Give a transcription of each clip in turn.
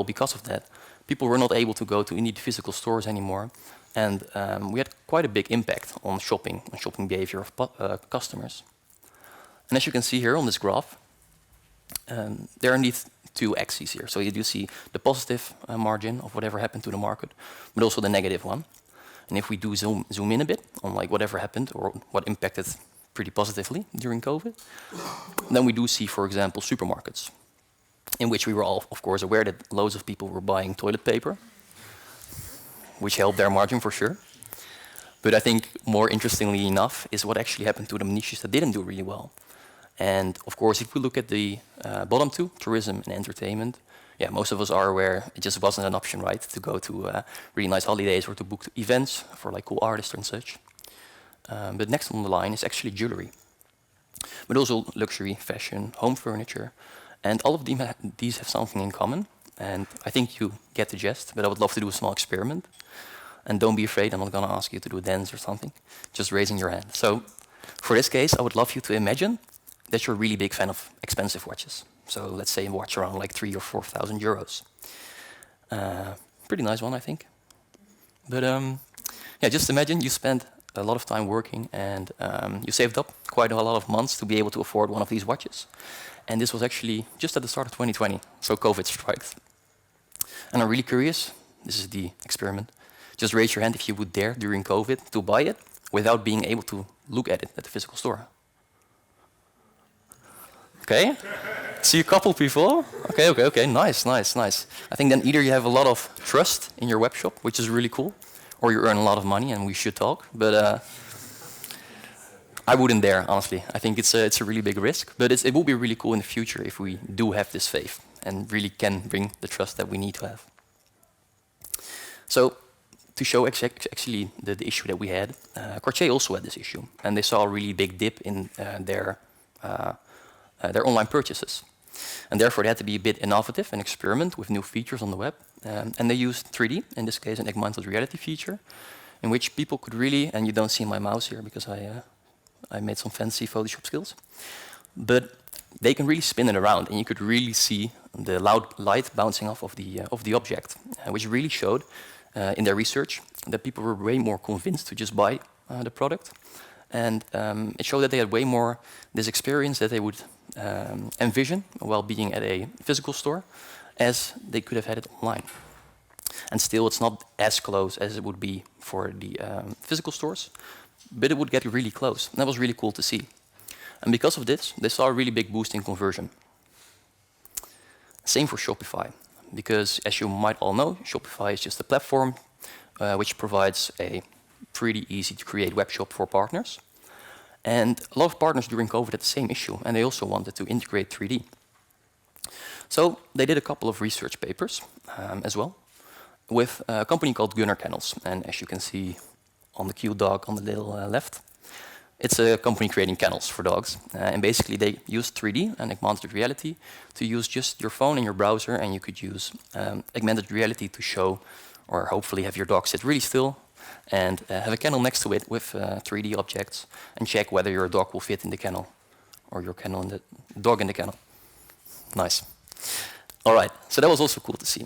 because of that, people were not able to go to any physical stores anymore, and we had quite a big impact on shopping behavior of customers. And as you can see here on this graph, there are indeed two axes here. So you do see the positive margin of whatever happened to the market, but also the negative one. And if we do zoom in a bit on like whatever happened or what impacted pretty positively during COVID, then we do see, for example, supermarkets, in which we were all, of course, aware that loads of people were buying toilet paper, which helped their margin for sure. But I think more interestingly enough is what actually happened to the niches that didn't do really well. And of course, if we look at the bottom two, tourism and entertainment, yeah, most of us are aware it just wasn't an option, right, to go to really nice holidays or to book events for like cool artists and such. But next on the line is actually jewelry, but also luxury, fashion, home furniture, and all of these have something in common. And I think you get the gist, but I would love to do a small experiment. And don't be afraid, I'm not going to ask you to do a dance or something, just raising your hand. So for this case, I would love you to imagine that you're a really big fan of expensive watches. So let's say a watch around like 3,000 or 4,000 euros. Pretty nice one, I think. But yeah, just imagine you spent a lot of time working and you saved up quite a lot of months to be able to afford one of these watches. And this was actually just at the start of 2020, so COVID strikes. And I'm really curious, this is the experiment, just raise your hand if you would dare during COVID to buy it without being able to look at it at the physical store. Okay, see a couple people. Okay, nice. I think then either you have a lot of trust in your web shop, which is really cool, or you earn a lot of money and we should talk, but I wouldn't dare, honestly. I think it's a really big risk, but it will be really cool in the future if we do have this faith and really can bring the trust that we need to have. So to show actually the issue that we had, Cartier also had this issue, and they saw a really big dip in their online purchases. And therefore they had to be a bit innovative and experiment with new features on the web. And they used 3D, in this case an augmented reality feature, in which people could really, and you don't see my mouse here because I made some fancy Photoshop skills, but they can really spin it around and you could really see the loud light bouncing off of the object, which really showed in their research that people were way more convinced to just buy the product. And it showed that they had way more this experience that they would envision while being at a physical store as they could have had it online. And still, it's not as close as it would be for the physical stores, but it would get really close. And that was really cool to see. And because of this, they saw a really big boost in conversion. Same for Shopify, because as you might all know, Shopify is just a platform which provides a pretty easy to create web shop for partners. And a lot of partners during COVID had the same issue, and they also wanted to integrate 3D. So they did a couple of research papers as well with a company called Gunnar Kennels. And as you can see on the cute dog on the little left, it's a company creating kennels for dogs. And basically they use 3D and augmented reality to use just your phone and your browser, and you could use augmented reality to show or hopefully have your dog sit really still and have a kennel next to it with 3D objects and check whether your dog will fit in the kennel or your kennel in the dog in the kennel. Nice. All right, so that was also cool to see.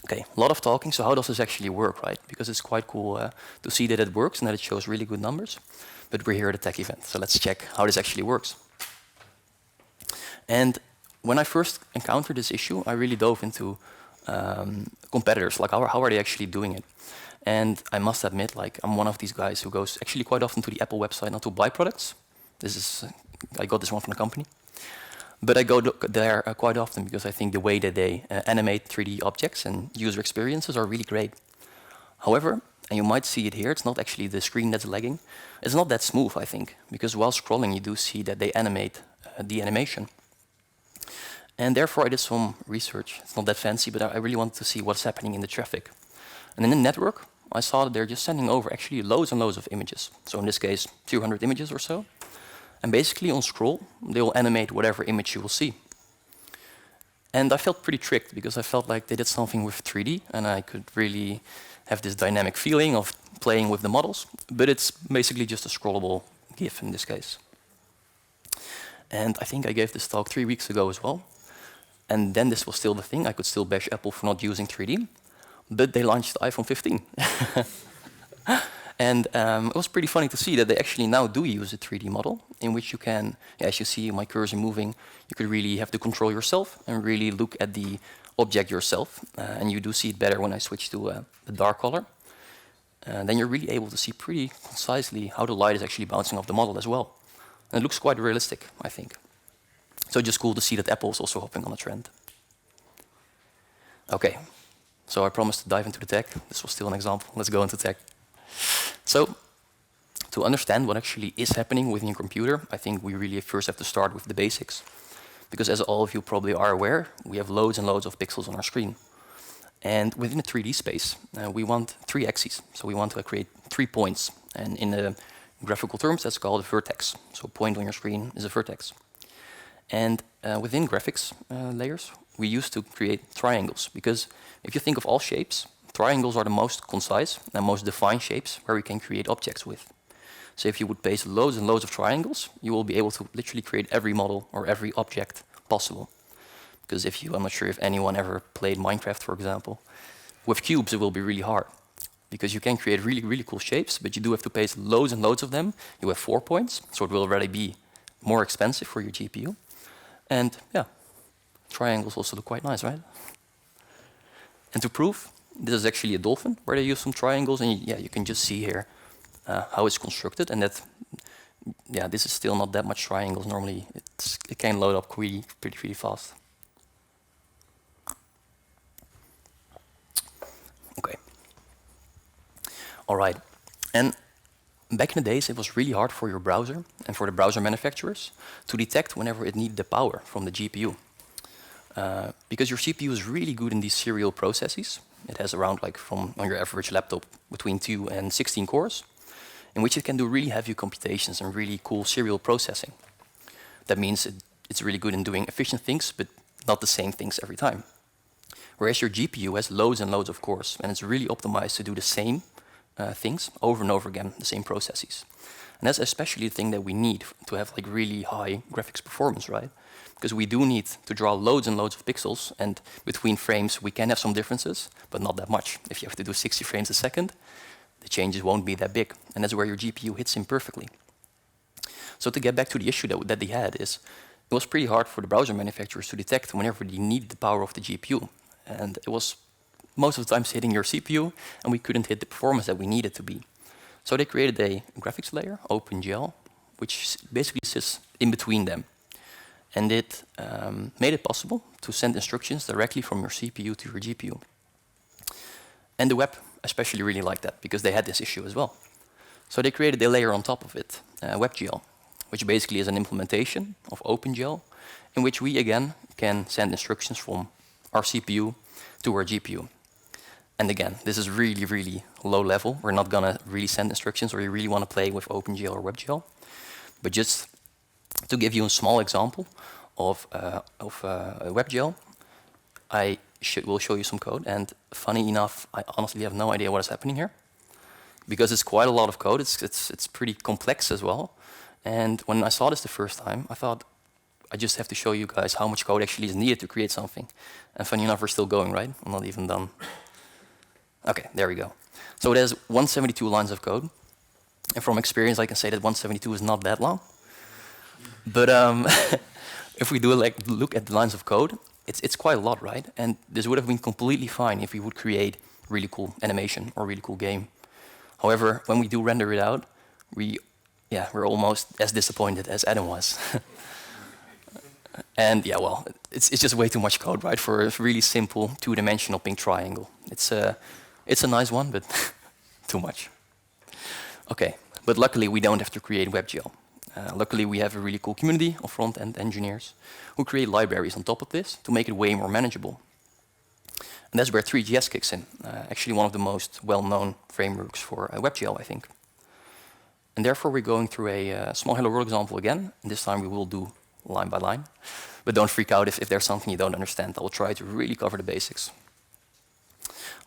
Okay, a lot of talking, so how does this actually work, right? Because it's quite cool to see that it works and that it shows really good numbers. But we're here at a tech event, so let's check how this actually works. And when I first encountered this issue, I really dove into competitors, like how are they actually doing it? And I must admit, like I'm one of these guys who goes actually quite often to the Apple website not to buy products. This is, I got this one from the company. But I go there quite often because I think the way that they animate 3D objects and user experiences are really great. However, and you might see it here, it's not actually the screen that's lagging. It's not that smooth, I think, because while scrolling you do see that they animate the animation. And therefore I did some research. It's not that fancy, but I really wanted to see what's happening in the traffic. And in the network, I saw that they're just sending over actually loads and loads of images. So in this case, 200 images or so. And basically on scroll, they will animate whatever image you will see. And I felt pretty tricked because I felt like they did something with 3D and I could really have this dynamic feeling of playing with the models, but it's basically just a scrollable GIF in this case. And I think I gave this talk 3 weeks ago as well. And then this was still the thing. I could still bash Apple for not using 3D. But they launched the iPhone 15. And it was pretty funny to see that they actually now do use a 3D model in which you can, as you see my cursor moving, you could really have the control yourself and really look at the object yourself. And you do see it better when I switch to the dark color. Then you're really able to see pretty concisely how the light is actually bouncing off the model as well. And it looks quite realistic, I think. So just cool to see that Apple is also hopping on a trend. Okay, so I promised to dive into the tech. This was still an example. Let's go into tech. So, to understand what actually is happening within your computer, I think we really first have to start with the basics. Because as all of you probably are aware, we have loads and loads of pixels on our screen. And within a 3D space, we want 3 axes. So we want to create 3 points. And in the graphical terms, that's called a vertex. So a point on your screen is a vertex. And within graphics layers, we used to create triangles. Because if you think of all shapes, triangles are the most concise and most defined shapes where we can create objects with. So if you would paste loads and loads of triangles, you will be able to literally create every model or every object possible. Because I'm not sure if anyone ever played Minecraft, for example. With cubes, it will be really hard. Because you can create really, really cool shapes, but you do have to paste loads and loads of them. You have 4 points, so it will already be more expensive for your GPU. And yeah, triangles also look quite nice, right? And to prove, this is actually a dolphin where they use some triangles, and you can just see here how it's constructed, and that, this is still not that much triangles. Normally, it can load up pretty fast. Okay. All right. And back in the days, it was really hard for your browser and for the browser manufacturers to detect whenever it needed the power from the GPU. Because your CPU is really good in these serial processes. It has around, from on your average laptop, between 2 and 16 cores, in which it can do really heavy computations and really cool serial processing. That means it's really good in doing efficient things, but not the same things every time. Whereas your GPU has loads and loads of cores, and it's really optimized to do the same things over and over again, the same processes. And that's especially the thing that we need to have really high graphics performance, right? Because we do need to draw loads and loads of pixels, and between frames we can have some differences, but not that much. If you have to do 60 frames a second, the changes won't be that big, and that's where your GPU hits in perfectly. So to get back to the issue that they had is, it was pretty hard for the browser manufacturers to detect whenever they needed the power of the GPU. And it was most of the times hitting your CPU, and we couldn't hit the performance that we needed to be. So they created a graphics layer, WebGL, which basically sits in between them. And it made it possible to send instructions directly from your CPU to your GPU. And the web especially really liked that, because they had this issue as well. So they created a layer on top of it, WebGL, which basically is an implementation of OpenGL, in which we again can send instructions from our CPU to our GPU. And again, this is really, really low level. We're not gonna really send instructions, or you really want to play with OpenGL or WebGL. But just to give you a small example of WebGL, I will show you some code. And funny enough, I honestly have no idea what is happening here, because it's quite a lot of code. It's pretty complex as well. And when I saw this the first time, I thought, I just have to show you guys how much code actually is needed to create something. And funny enough, we're still going, right? I'm not even done. Okay, there we go. So it has 172 lines of code. And from experience, I can say that 172 is not that long. But if we do look at the lines of code, it's quite a lot, right? And this would have been completely fine if we would create really cool animation or really cool game. However, when we do render it out, we're almost as disappointed as Adam was. And it's just way too much code, right, for a really simple two-dimensional pink triangle. It's a nice one, but too much. Okay, but luckily we don't have to create WebGL. Luckily we have a really cool community of front-end engineers who create libraries on top of this to make it way more manageable. And that's where 3GS kicks in, actually one of the most well-known frameworks for WebGL, I think. And therefore we're going through a small Hello World example again, and this time we will do line by line. But don't freak out if there's something you don't understand. I will try to really cover the basics.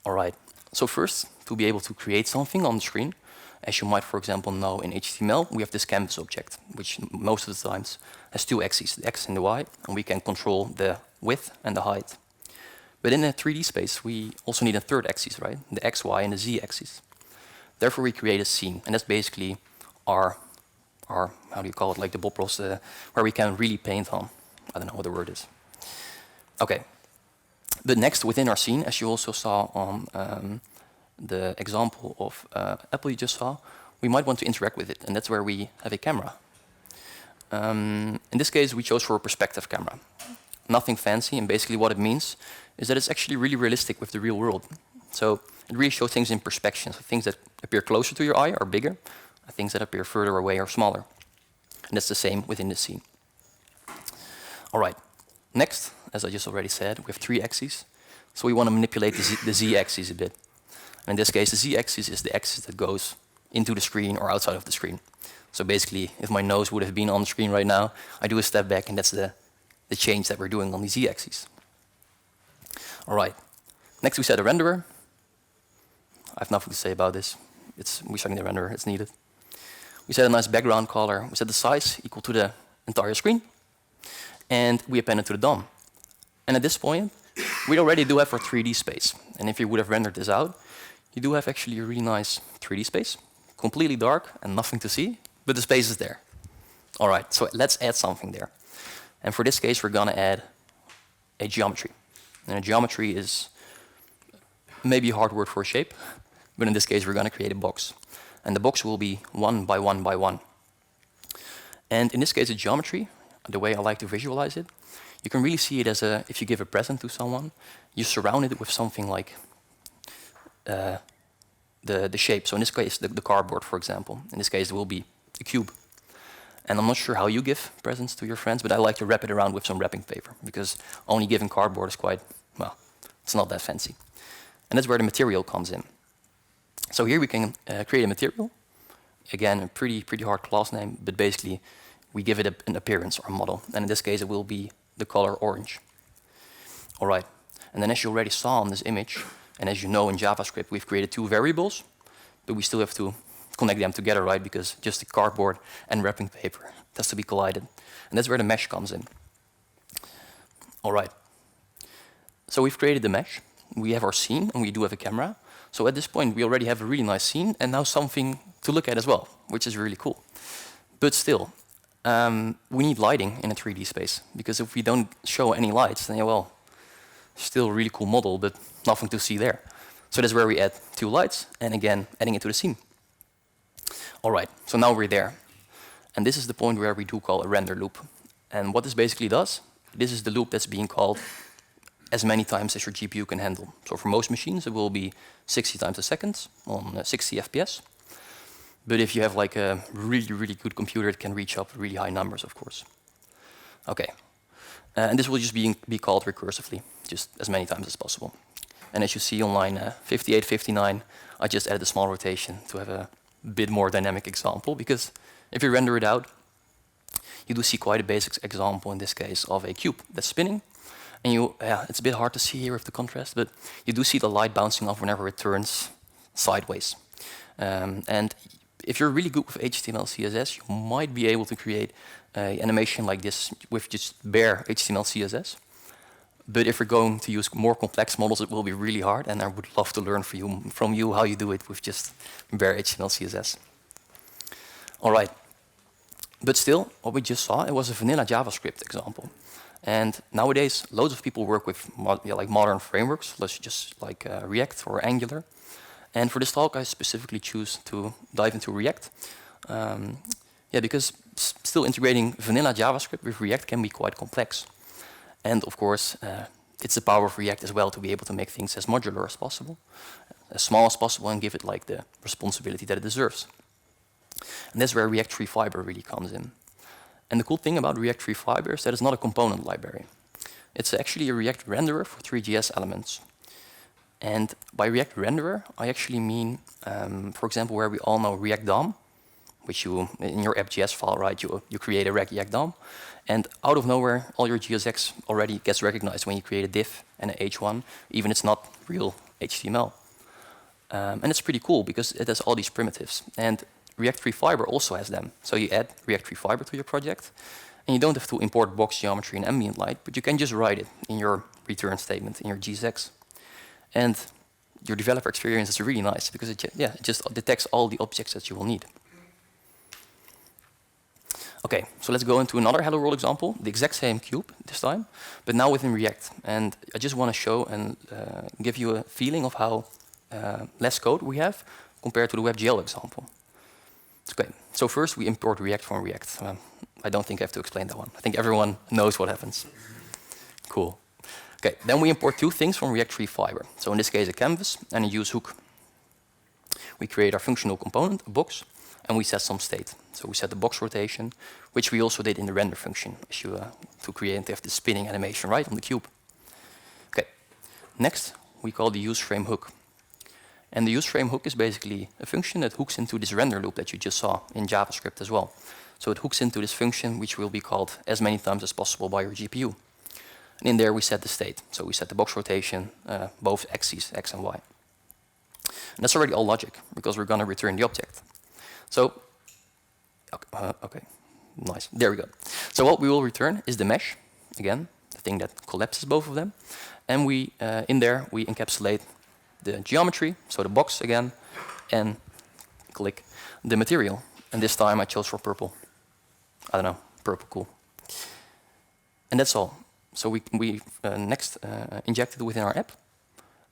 All right, so first, to be able to create something on the screen, As you might, for example, know in HTML, we have this canvas object, which most of the times has two axes, the X and the Y, and we can control the width and the height. But in a 3D space, we also need a third axis, right? The X, Y, and the Z axis. Therefore, we create a scene, and that's basically our how do you call it, like the Bob Ross, where we can really paint on. I don't know what the word is. Okay. But next, within our scene, as you also saw on the example of Apple you just saw, we might want to interact with it, and that's where we have a camera. In this case, we chose for a perspective camera. Nothing fancy, and basically what it means is that it's actually really realistic with the real world. So it really shows things in perspective. So things that appear closer to your eye are bigger, and things that appear further away are smaller. And that's the same within the scene. All right. Next, as I just already said, we have three axes. So we want to manipulate the Z-axis a bit. In this case, the Z-axis is the axis that goes into the screen or outside of the screen. So basically, if my nose would have been on the screen right now, I do a step back, and that's the change that we're doing on the Z-axis. All right. Next, we set a renderer. I have nothing to say about this. We're setting the renderer. It's needed. We set a nice background color. We set the size equal to the entire screen. And we append it to the DOM. And at this point, we already do have our 3D space. And if you would have rendered this out, you do have actually a really nice 3D space. Completely dark and nothing to see, but the space is there. All right, so let's add something there. And for this case, we're going to add a geometry. And a geometry is maybe a hard word for a shape, but in this case, we're going to create a box. And the box will be 1 by 1 by 1. And in this case, a geometry, the way I like to visualize it, you can really see it as if you give a present to someone, you surround it with something like the shape. So in this case, the cardboard, for example. In this case, it will be a cube. And I'm not sure how you give presents to your friends, but I like to wrap it around with some wrapping paper, because only giving cardboard is quite, well, it's not that fancy. And that's where the material comes in. So here we can create a material. Again, a pretty hard class name, but basically we give it an appearance or a model. And in this case, it will be the color orange. All right. And then as you already saw on this image, and as you know in JavaScript, we've created two variables, but we still have to connect them together, right? Because just the cardboard and wrapping paper has to be collided. And that's where the mesh comes in. All right. So we've created the mesh. We have our scene, and we do have a camera. So at this point, we already have a really nice scene, and now something to look at as well, which is really cool. But still, we need lighting in a 3D space, because if we don't show any lights, then, yeah, well, still a really cool model, but nothing to see there. So that's where we add two lights, and again, adding it to the scene. All right, so now we're there. And this is the point where we do call a render loop. And what this basically does, this is the loop that's being called as many times as your GPU can handle. So for most machines, it will be 60 times a second on 60 FPS. But if you have like a really good computer, it can reach up really high numbers, of course. Okay, and this will just be called recursively, just as many times as possible. And as you see on line 58, 59, I just added a small rotation to have a bit more dynamic example, because if you render it out, you do see quite a basic example in this case of a cube that's spinning. And it's a bit hard to see here with the contrast, but you do see the light bouncing off whenever it turns sideways. And if you're really good with HTML, CSS, you might be able to create an animation like this with just bare HTML, CSS. But if you're going to use more complex models, it will be really hard, and I would love to learn from you how you do it with just bare HTML, CSS. All right. But still, what we just saw, it was a vanilla JavaScript example. And nowadays, loads of people work with like modern frameworks, just like React or Angular. And for this talk, I specifically choose to dive into React. Because still integrating vanilla JavaScript with React can be quite complex. And of course, it's the power of React as well to be able to make things as modular as possible, as small as possible, and give it like the responsibility that it deserves. And that's where React Free Fiber really comes in. And the cool thing about React Free Fiber is that it's not a component library. It's actually a React renderer for 3JS elements. And by React renderer, I actually mean, for example, where we all know React DOM, which you, in your app.js file, right, you create a React DOM, and out of nowhere, all your JSX already gets recognized when you create a div and an H1, even it's not real HTML. And it's pretty cool because it has all these primitives. And React Free Fiber also has them. So you add React Free Fiber to your project, and you don't have to import box geometry and ambient light, but you can just write it in your return statement, in your GSX. And your developer experience is really nice because it just detects all the objects that you will need. Okay, so let's go into another Hello World example, the exact same cube this time, but now within React. And I just want to show and give you a feeling of how less code we have compared to the WebGL example. Okay, so first we import React from React. I don't think I have to explain that one. I think everyone knows what happens. Cool. Okay, then we import two things from React Free Fiber. So in this case, a canvas and a use hook. We create our functional component, a box, and we set some state. So we set the box rotation, which we also did in the render function, to create and have the spinning animation right on the cube. Okay, next we call the useFrame hook. And the useFrame hook is basically a function that hooks into this render loop that you just saw in JavaScript as well. So it hooks into this function, which will be called as many times as possible by your GPU. And in there we set the state. So we set the box rotation, both axes, X and Y. And that's already all logic, because we're going to return the object. So, okay, nice, there we go. So what we will return is the mesh, again, the thing that collapses both of them. And we, in there, we encapsulate the geometry, so the box again, and click the material. And this time I chose for purple. I don't know, purple, cool. And that's all. So we next inject it within our app,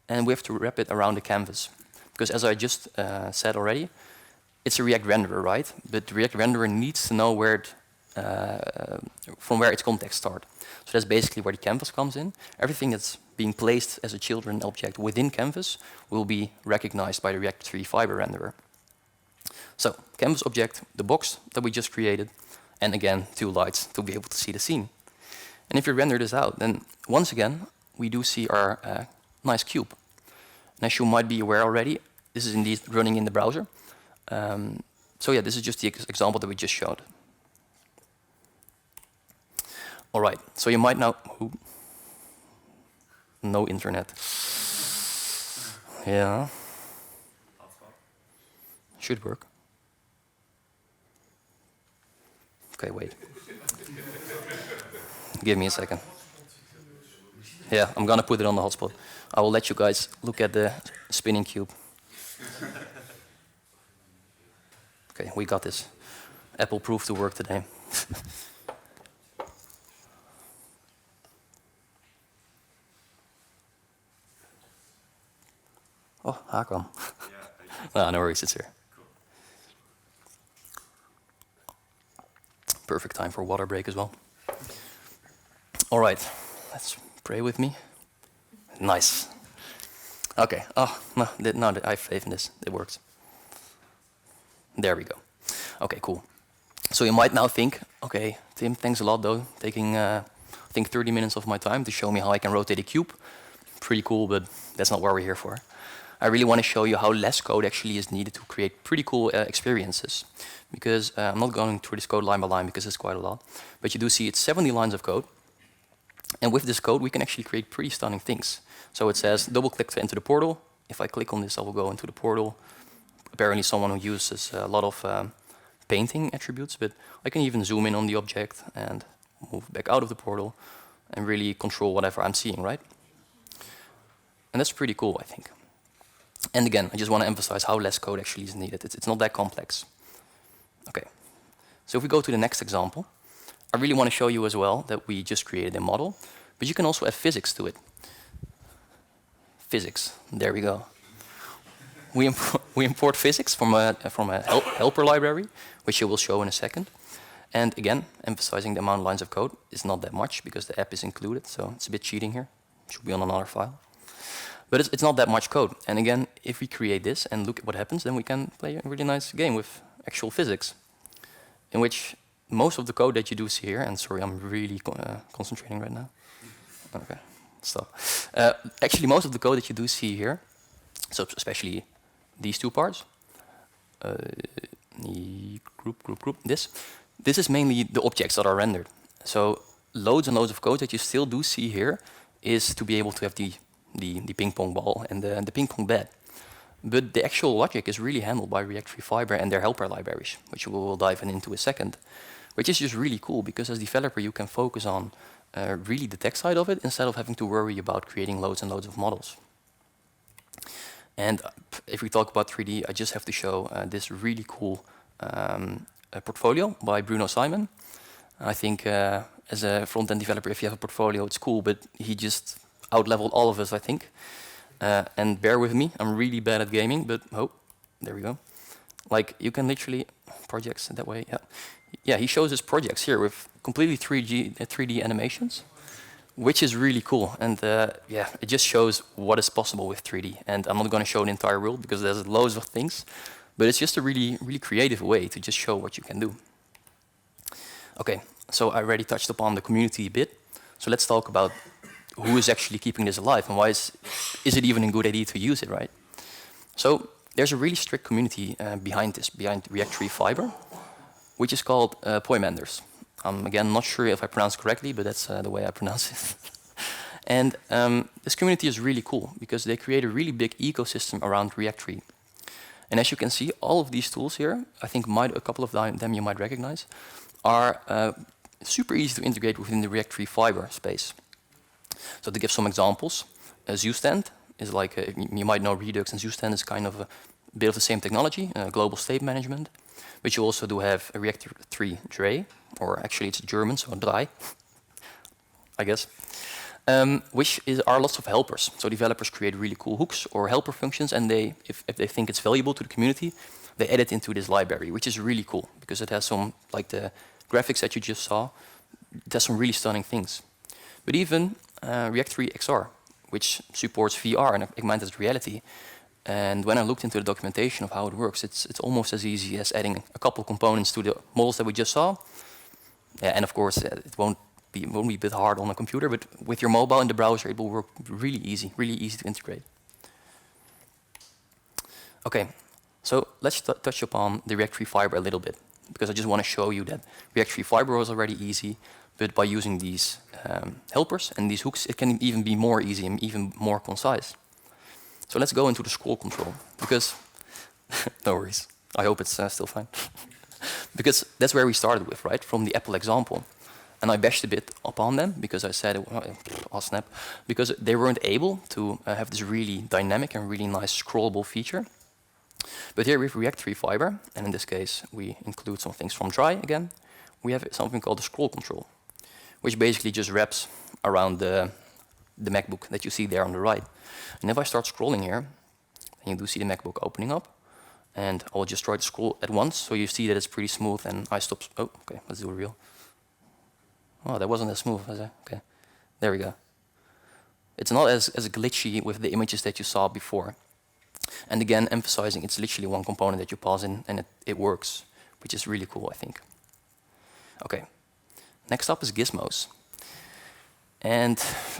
and we have to wrap it around the canvas. Because as I just said already, it's a React renderer, right? But the React renderer needs to know where it, from where its context starts. So that's basically where the canvas comes in. Everything that's being placed as a children object within canvas will be recognized by the React Free Fiber renderer. So canvas object, the box that we just created, and again, two lights to be able to see the scene. And if you render this out, then once again, we do see our nice cube. And as you might be aware already, this is indeed running in the browser. So yeah, this is just the example that we just showed. All right, so you might now... Ooh, no internet. Yeah. Should work. Okay, wait. Give me a second. Yeah, I'm gonna put it on the hotspot. I will let you guys look at the spinning cube. Okay, we got this. Apple proved to work today. Oh, Hakan. No, no worries, it's here. Perfect time for a water break as well. All right, let's pray with me. Nice. Okay. Oh, no, I have faith in this. It works. There we go. Okay, cool. So you might now think, okay, Tim, thanks a lot though, taking, I think 30 minutes of my time to show me how I can rotate a cube. Pretty cool, but that's not what we're here for. I really want to show you how less code actually is needed to create pretty cool experiences. Because I'm not going through this code line by line because it's quite a lot. But you do see it's 70 lines of code. And with this code, we can actually create pretty stunning things. So it says, double click to enter the portal. If I click on this, I will go into the portal. Apparently someone who uses a lot of painting attributes, but I can even zoom in on the object and move back out of the portal and really control whatever I'm seeing, right? And that's pretty cool, I think. And again, I just want to emphasize how less code actually is needed. It's not that complex. Okay, so if we go to the next example, I really want to show you as well that we just created a model, but you can also add physics to it. Physics, there we go. We import physics from a helper library, which you will show in a second. And again, emphasizing the amount of lines of code is not that much because the app is included, so it's a bit cheating here. It should be on another file. But it's not that much code. And again, if we create this and look at what happens, then we can play a really nice game with actual physics, in which most of the code that you do see here, and sorry, I'm really concentrating right now. Okay, stop. Actually, most of the code that you do see here, so especially these two parts, group, this is mainly the objects that are rendered. So loads and loads of code that you still do see here is to be able to have the ping pong ball and the ping pong bed. But the actual logic is really handled by React Tree Fiber and their helper libraries, which we will dive into a second, which is just really cool because as developer you can focus on really the tech side of it instead of having to worry about creating loads and loads of models. And if we talk about 3D, I just have to show this really cool portfolio by Bruno Simon. I think as a front-end developer, if you have a portfolio, it's cool, but he just out-leveled all of us, I think. And bear with me, I'm really bad at gaming, but oh, there we go. Like, you can literally, projects that way, yeah. Yeah, he shows his projects here with completely 3D animations, which is really cool. And yeah, it just shows what is possible with 3D. And I'm not going to show the entire world because there's loads of things, but it's just a really, really creative way to just show what you can do. Okay, so I already touched upon the community a bit. So let's talk about who is actually keeping this alive and why is it even a good idea to use it, right? So there's a really strict community behind this, behind React Tree Fiber, which is called Poimanders. Again, not sure if I pronounce it correctly, but that's the way I pronounce it. And this community is really cool because they create a really big ecosystem around React Tree. And as you can see, all of these tools here, I think a couple of them you might recognize, are super easy to integrate within the React Tree Fiber space. So to give some examples, ZooStand is like, you might know Redux, and ZooStand is kind of a bit of the same technology, global state management. But you also do have a React Tree Dre, or actually it's German, so Drei, I guess, which are lots of helpers. So developers create really cool hooks or helper functions, and if they think it's valuable to the community, they add it into this library, which is really cool because it has some, like the graphics that you just saw, it has some really stunning things. But even React Tree XR, which supports VR and augmented reality. And when I looked into the documentation of how it works, it's almost as easy as adding a couple components to the models that we just saw. Yeah, and of course, it won't be a bit hard on a computer, but with your mobile in the browser, it will work really easy to integrate. Okay, so let's touch upon the React Tree Fiber a little bit, because I just want to show you that React Tree Fiber was already easy, but by using these helpers and these hooks, it can even be more easy and even more concise. So let's go into the scroll control, because, no worries, I hope it's still fine. Because that's where we started with, right, from the Apple example. And I bashed a bit upon them, because I said, oh snap, because they weren't able to have this really dynamic and really nice scrollable feature. But here with React Tree Fiber, and in this case we include some things from Dry again, we have something called the scroll control, which basically just wraps around the MacBook that you see there on the right. And if I start scrolling here, then you do see the MacBook opening up. And I'll just try to scroll at once, so you see that it's pretty smooth, and I stop. Oh, okay, let's do a real. Oh, that wasn't as smooth, was it? Okay, there we go. It's not as glitchy with the images that you saw before. And again, emphasizing it's literally one component that you pause in, and it works, which is really cool, I think. Okay, next up is Gizmos. And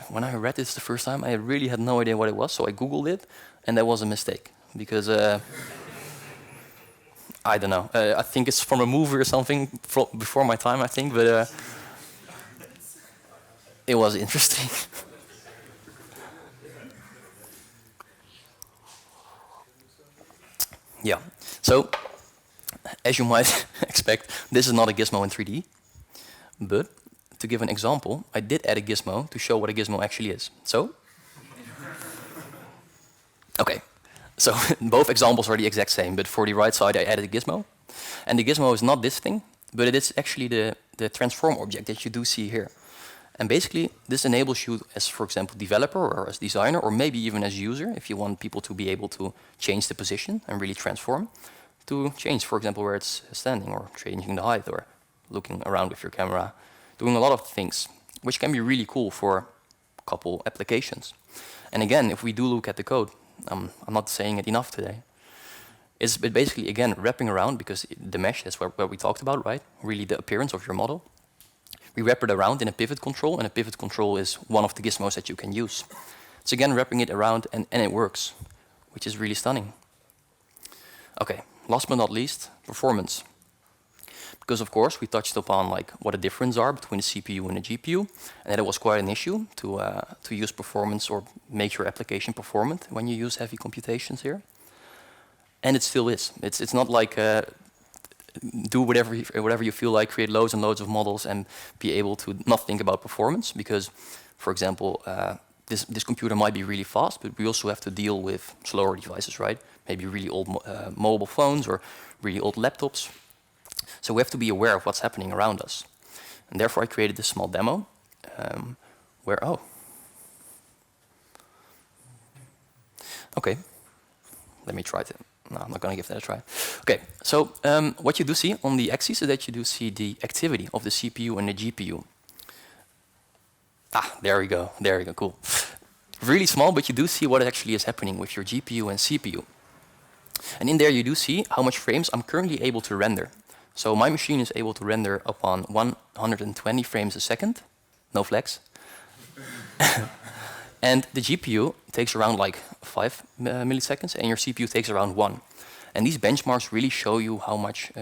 when I read this the first time, I really had no idea what it was, so I Googled it, and that was a mistake. Because, I don't know, I think it's from a movie or something before my time, I think, but it was interesting. Yeah, so, as you might expect, this is not a gizmo in 3D, but to give an example, I did add a gizmo to show what a gizmo actually is. So, okay, so both examples are the exact same, but for the right side I added a gizmo. And the gizmo is not this thing, but it is actually the transform object that you do see here. And basically, this enables you as, for example, developer or as designer, or maybe even as user, if you want people to be able to change the position and really transform, to change, for example, where it's standing, or changing the height, or looking around with your camera, doing a lot of things, which can be really cool for a couple applications. And again, if we do look at the code, I'm not saying it enough today, it's basically, again, wrapping around, because the mesh, that's where we talked about, right? Really the appearance of your model. We wrap it around in a pivot control, and a pivot control is one of the gizmos that you can use. So again, wrapping it around, and it works, which is really stunning. Okay, last but not least, performance. Because of course, we touched upon like what the difference are between the CPU and the GPU, and that it was quite an issue to use performance or make your application performant when you use heavy computations here. And it still is. It's not like do whatever you feel like, create loads and loads of models and be able to not think about performance. Because, for example, this computer might be really fast, but we also have to deal with slower devices, right? Maybe really old mobile phones or really old laptops. So we have to be aware of what's happening around us. And therefore I created this small demo where, okay, let me try to, no, I'm not going to give that a try. Okay, so what you do see on the axis is that you do see the activity of the CPU and the GPU. Ah, there we go, cool. Really small, but you do see what actually is happening with your GPU and CPU. And in there you do see how much frames I'm currently able to render. So my machine is able to render upon 120 frames a second, no flex. And the GPU takes around like 5 milliseconds, and your CPU takes around 1. And these benchmarks really show you how much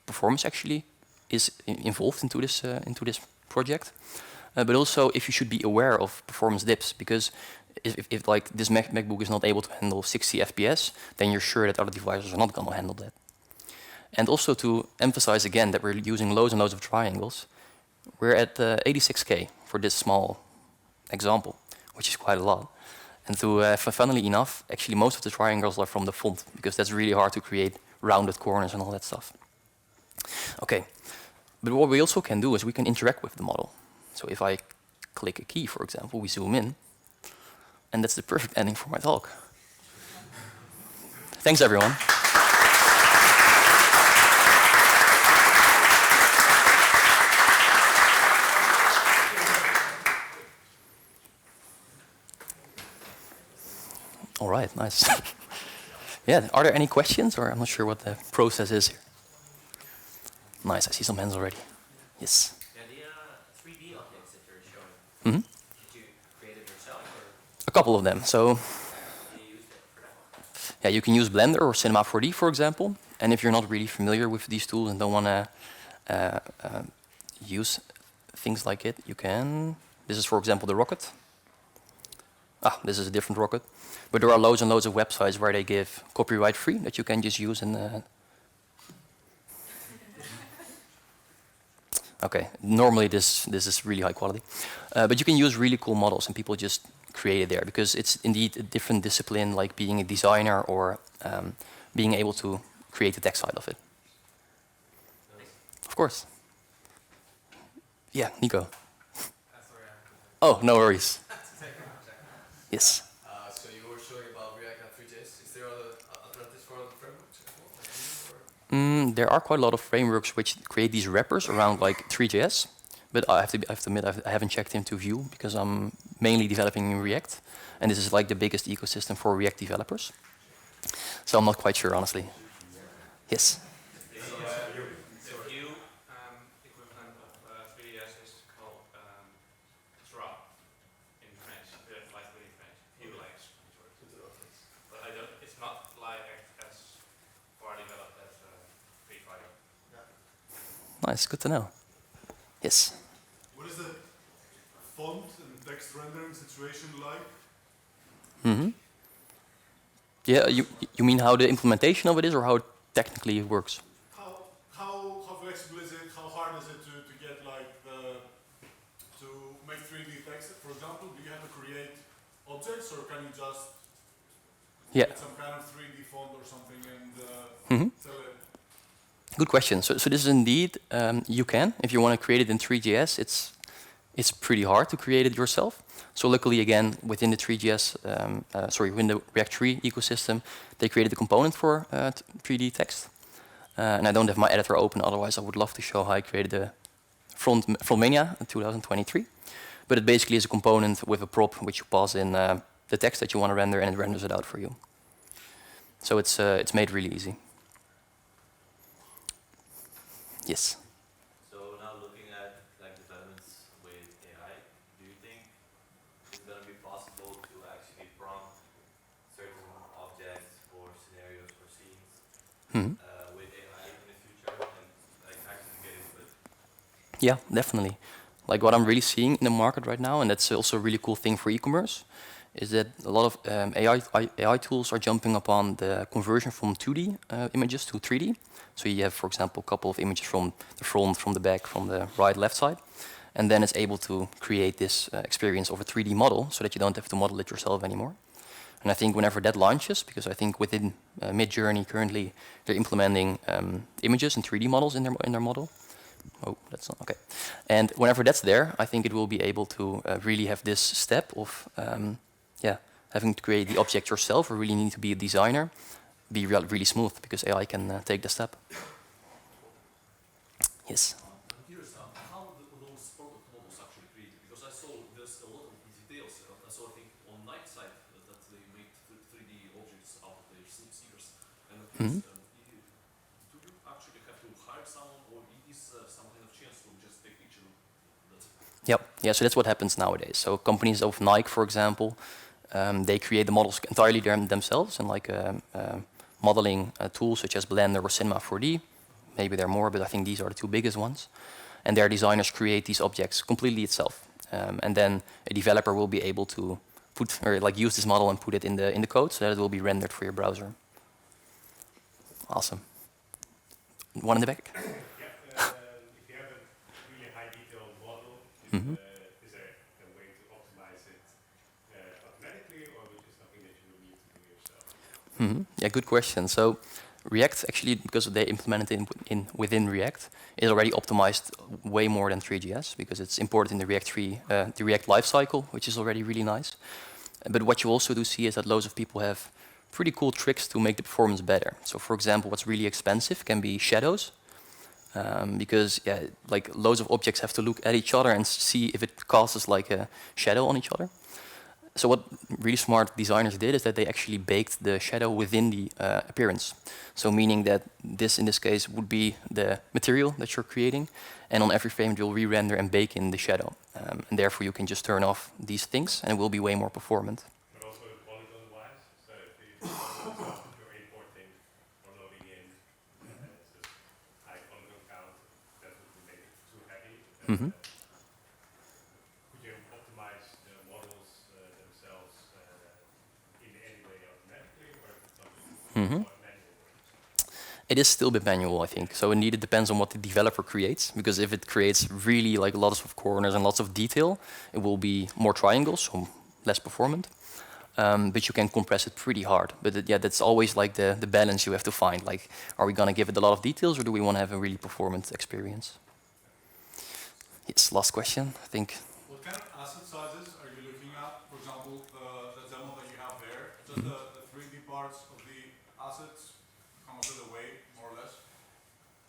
performance actually is involved into this project. But also if you should be aware of performance dips, because if like this MacBook is not able to handle 60 FPS, then you're sure that other devices are not going to handle that. And also to emphasize again that we're using loads and loads of triangles, we're at 86K for this small example, which is quite a lot. And funnily enough, actually most of the triangles are from the font, because that's really hard to create rounded corners and all that stuff. Okay, but what we also can do is we can interact with the model. So if I click a key, for example, we zoom in, and that's the perfect ending for my talk. Thanks, everyone. All right, nice. Yeah, are there any questions, or I'm not sure what the process is here. Nice, I see some hands already. Yes. Yeah, the 3D objects that you're showing, Mm-hmm. did you create them yourself, or A couple of them. So do you use it for that? yeah, you can use Blender or Cinema 4D, for example. And if you're not really familiar with these tools and don't want to use things like it, you can. This is, for example, the rocket. Ah, this is a different rocket. But there are loads and loads of websites where they give copyright free that you can just use in. Okay, normally this is really high quality. But you can use really cool models and people just create it there because it's indeed a different discipline, like being a designer or being able to create the tech side of it. Of course. Yeah, Nico. Oh, no worries. Yes. So you were showing about React and 3JS. Is there other alternatives for other frameworks as well? There are quite a lot of frameworks which create these wrappers around like 3JS, but I have to admit I haven't checked into Vue because I'm mainly developing in React, and this is like the biggest ecosystem for React developers. So I'm not quite sure, honestly. Yes. The Vue equivalent of 3DS is called Drop in French, like in French, Vue likes. But I don't, it's not like as far developed as Free Fire. Nice, good to know. Yes. What is the font and text rendering situation like? Mm-hmm. Yeah, you mean how the implementation of it is, or how technically it works? How flexible is it? How hard is it to get like to make 3D text? For example, do you have to create objects, or can you just get some kind of 3D font or something and tell it? Good question. So this is indeed you can if you want to create it in 3JS. It's pretty hard to create it yourself. So luckily, again, within the 3JS, within the React 3 ecosystem, they created a component for 3D text. And I don't have my editor open, otherwise I would love to show how I created the Frontmania in 2023. But it basically is a component with a prop which you pass in the text that you want to render, and it renders it out for you. So it's made really easy. Yes. So now looking at like developments with AI, do you think it's going to be possible to actually prompt certain objects or scenarios or scenes with AI in the future and like actually get into it? Yeah, definitely. Like what I'm really seeing in the market right now, and that's also a really cool thing for e-commerce, is that a lot of AI tools are jumping upon the conversion from 2D images to 3D. So you have, for example, a couple of images from the front, from the back, from the right, left side. And then it's able to create this experience of a 3D model so that you don't have to model it yourself anymore. And I think whenever that launches, because I think within Midjourney currently they're implementing images and 3D models in their model. Oh, that's not okay. And whenever that's there, I think it will be able to really have this step of having to create the object yourself, or really need to be a designer, be really smooth, because AI can take the step. Yes. I'm curious how those product models actually created, because I saw there's a lot of details. I saw, I think, on night side that they made 3D objects out of their seekers. And I'm curious, do you actually have to hire someone, or is some kind of chance to just take picture? Yep. Yeah. So that's what happens nowadays. So companies of Nike, for example, they create the models entirely themselves, and like modeling tools such as Blender or Cinema 4D. Maybe there are more, but I think these are the two biggest ones. And their designers create these objects completely itself. And then a developer will be able to put or like use this model and put it in the code so that it will be rendered for your browser. Awesome. One in the back. If you have a really high detail model, is there a way to optimize it automatically, or is it something that you will need to do yourself? Yeah, good question. So React actually, because they implemented it within React, is already optimized way more than 3GS because it's imported in the React 3, the React lifecycle, which is already really nice. But what you also do see is that loads of people have pretty cool tricks to make the performance better. So for example, what's really expensive can be shadows, because like loads of objects have to look at each other and see if it casts like a shadow on each other. So what really smart designers did is that they actually baked the shadow within the appearance. So meaning that this, in this case, would be the material that you're creating, and on every frame you'll re-render and bake in the shadow. And therefore you can just turn off these things and it will be way more performant. But also polygon-wise, so if you're importing or loading in this high polygon count, that would make it too heavy. Could you optimize the models themselves in any way automatically, or is it something more manual work? It is still a bit manual, I think. So indeed, it depends on what the developer creates. Because if it creates really like lots of corners and lots of detail, it will be more triangles, so less performant. But you can compress it pretty hard. But that's always like the balance you have to find. Like, are we gonna give it a lot of details, or do we want to have a really performant experience? Yes, last question, I think. What kind of asset sizes are you looking at? For example, the demo that you have there, just the 3D parts of the assets come a bit away, more or less.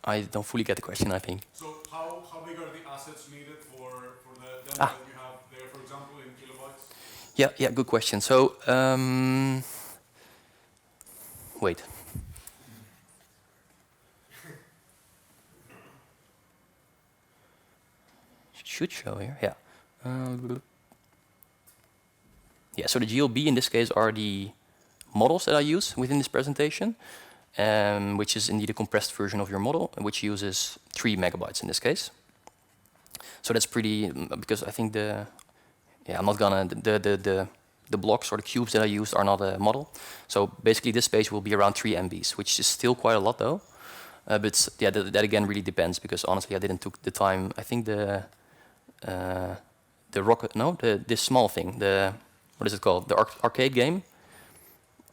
I don't fully get the question, I think. So how big are the assets needed for the demo that you have there, for example, in kilobytes? Yeah, good question. So, wait. Should show here, yeah. Yeah, so the GLB in this case are the models that I use within this presentation, which is indeed a compressed version of your model, which uses 3 megabytes in this case. So that's pretty, because I think I'm not gonna, the blocks or the cubes that I used are not a model. So basically this space will be around 3 MBs, which is still quite a lot though. But that again really depends, because honestly I didn't took the time. I think this small thing, what is it called? The arcade game.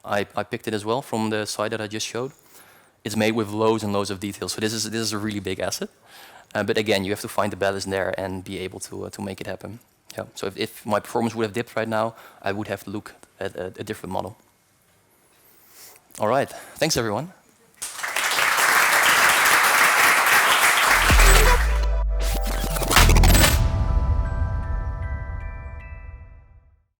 I picked it as well from the site that I just showed. It's made with loads and loads of details, so this is a really big asset. But again, you have to find the balance there and be able to make it happen. Yeah. So if my performance would have dipped right now, I would have to look at a different model. All right. Thanks, everyone.